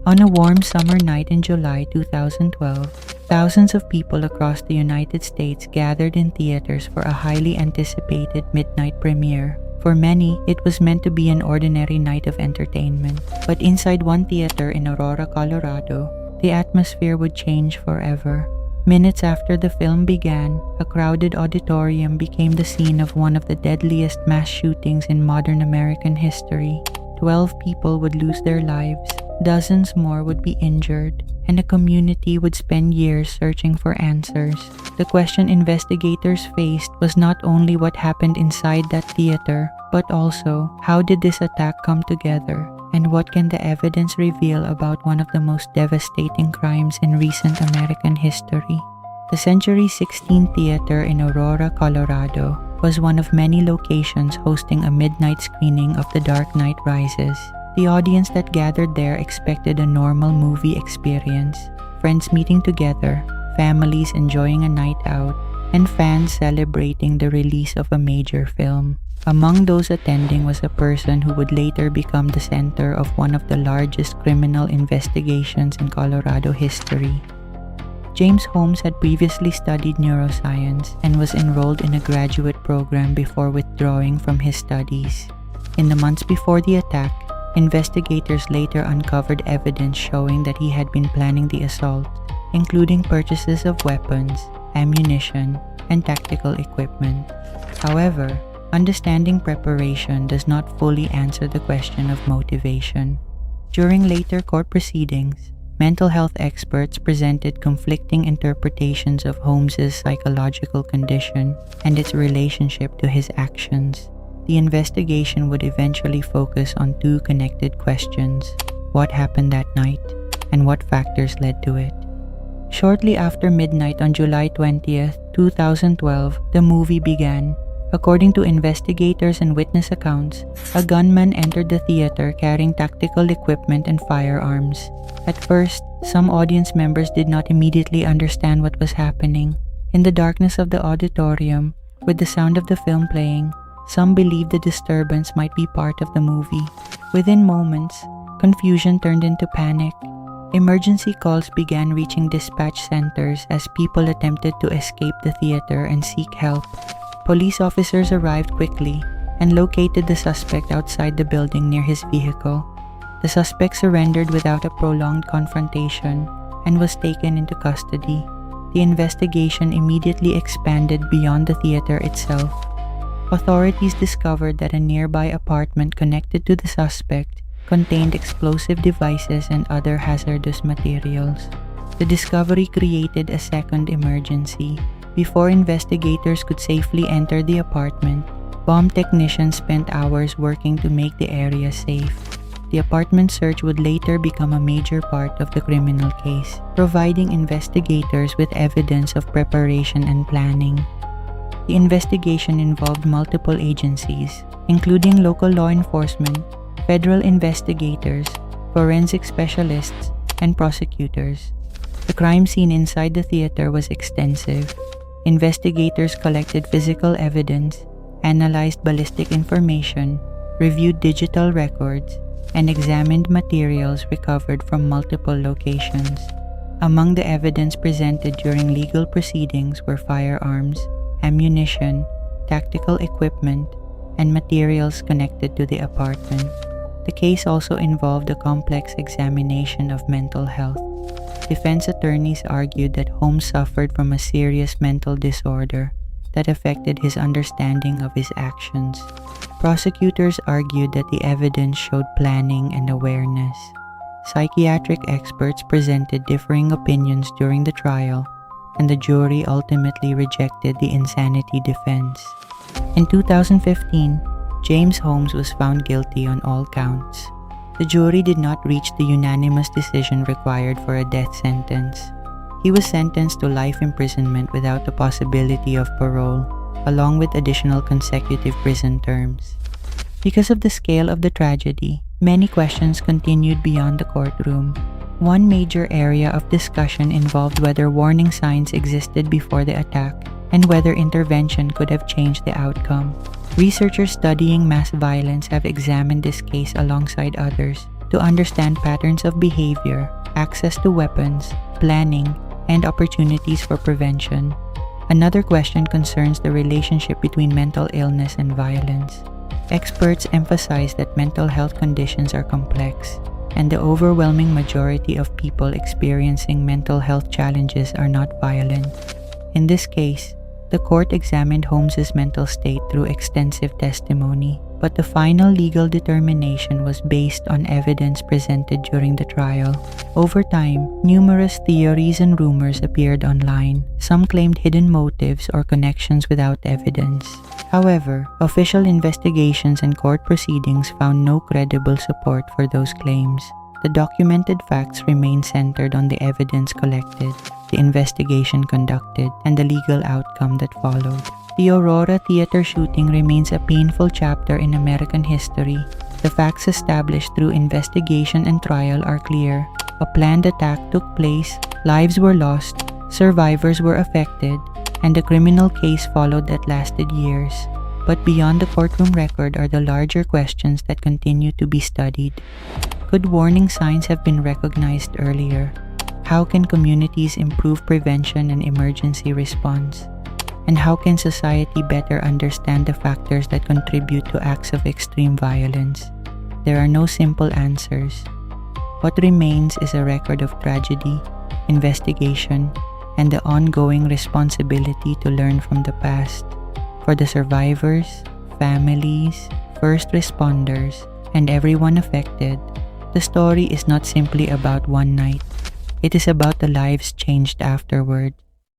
On a warm summer night in July 2012, thousands of people across the United States gathered in theaters for a highly anticipated midnight premiere. For many, it was meant to be an ordinary night of entertainment. But inside one theater in Aurora, Colorado, the atmosphere would change forever. Minutes after the film began, a crowded auditorium became the scene of one of the deadliest mass shootings in modern American history. 12 people would lose their lives, dozens more would be injured, and a community would spend years searching for answers. The question investigators faced was not only what happened inside that theater, but also, how did this attack come together? And what can the evidence reveal about one of the most devastating crimes in recent American history? The Century 16 Theater in Aurora, Colorado, was one of many locations hosting a midnight screening of The Dark Knight Rises. The audience that gathered there expected a normal movie experience, friends meeting together, families enjoying a night out, and fans celebrating the release of a major film. Among those attending was a person who would later become the center of one of the largest criminal investigations in Colorado history. James Holmes had previously studied neuroscience and was enrolled in a graduate program before withdrawing from his studies. In the months before the attack, investigators later uncovered evidence showing that he had been planning the assault, including purchases of weapons, ammunition, and tactical equipment. However, understanding preparation does not fully answer the question of motivation. During later court proceedings, mental health experts presented conflicting interpretations of Holmes's psychological condition and its relationship to his actions. The investigation would eventually focus on two connected questions: what happened that night, and what factors led to it. Shortly after midnight on July 20th, 2012, the movie began. According to investigators and witness accounts, a gunman entered the theater carrying tactical equipment and firearms. At first, some audience members did not immediately understand what was happening. In the darkness of the auditorium, with the sound of the film playing, some believed the disturbance might be part of the movie. Within moments, confusion turned into panic. Emergency calls began reaching dispatch centers as people attempted to escape the theater and seek help. Police officers arrived quickly and located the suspect outside the building near his vehicle. The suspect surrendered without a prolonged confrontation and was taken into custody. The investigation immediately expanded beyond the theater itself. Authorities discovered that a nearby apartment connected to the suspect contained explosive devices and other hazardous materials. The discovery created a second emergency. Before investigators could safely enter the apartment, bomb technicians spent hours working to make the area safe. The apartment search would later become a major part of the criminal case, providing investigators with evidence of preparation and planning. The investigation involved multiple agencies, including local law enforcement, federal investigators, forensic specialists, and prosecutors. The crime scene inside the theater was extensive. Investigators collected physical evidence, analyzed ballistic information, reviewed digital records, and examined materials recovered from multiple locations. Among the evidence presented during legal proceedings were firearms, ammunition, tactical equipment, and materials connected to the apartment. The case also involved a complex examination of mental health. Defense attorneys argued that Holmes suffered from a serious mental disorder that affected his understanding of his actions. Prosecutors argued that the evidence showed planning and awareness. Psychiatric experts presented differing opinions during the trial, and the jury ultimately rejected the insanity defense. In 2015, James Holmes was found guilty on all counts. The jury did not reach the unanimous decision required for a death sentence. He was sentenced to life imprisonment without the possibility of parole, along with additional consecutive prison terms. Because of the scale of the tragedy, many questions continued beyond the courtroom. One major area of discussion involved whether warning signs existed before the attack and whether intervention could have changed the outcome. Researchers studying mass violence have examined this case alongside others, to understand patterns of behavior, access to weapons, planning, and opportunities for prevention. Another question concerns the relationship between mental illness and violence. Experts emphasize that mental health conditions are complex, and the overwhelming majority of people experiencing mental health challenges are not violent. In this case, the court examined Holmes's mental state through extensive testimony, but the final legal determination was based on evidence presented during the trial. Over time, numerous theories and rumors appeared online. Some claimed hidden motives or connections without evidence. However, official investigations and court proceedings found no credible support for those claims. The documented facts remain centered on the evidence collected, the investigation conducted, and the legal outcome that followed. The Aurora theater shooting remains a painful chapter in American history. The facts established through investigation and trial are clear. A planned attack took place, lives were lost, survivors were affected, and a criminal case followed that lasted years. But beyond the courtroom record are the larger questions that continue to be studied. Could warning signs have been recognized earlier? How can communities improve prevention and emergency response? And how can society better understand the factors that contribute to acts of extreme violence? There are no simple answers. What remains is a record of tragedy, investigation, and the ongoing responsibility to learn from the past. For the survivors, families, first responders, and everyone affected, the story is not simply about one night. It is about the lives changed afterward.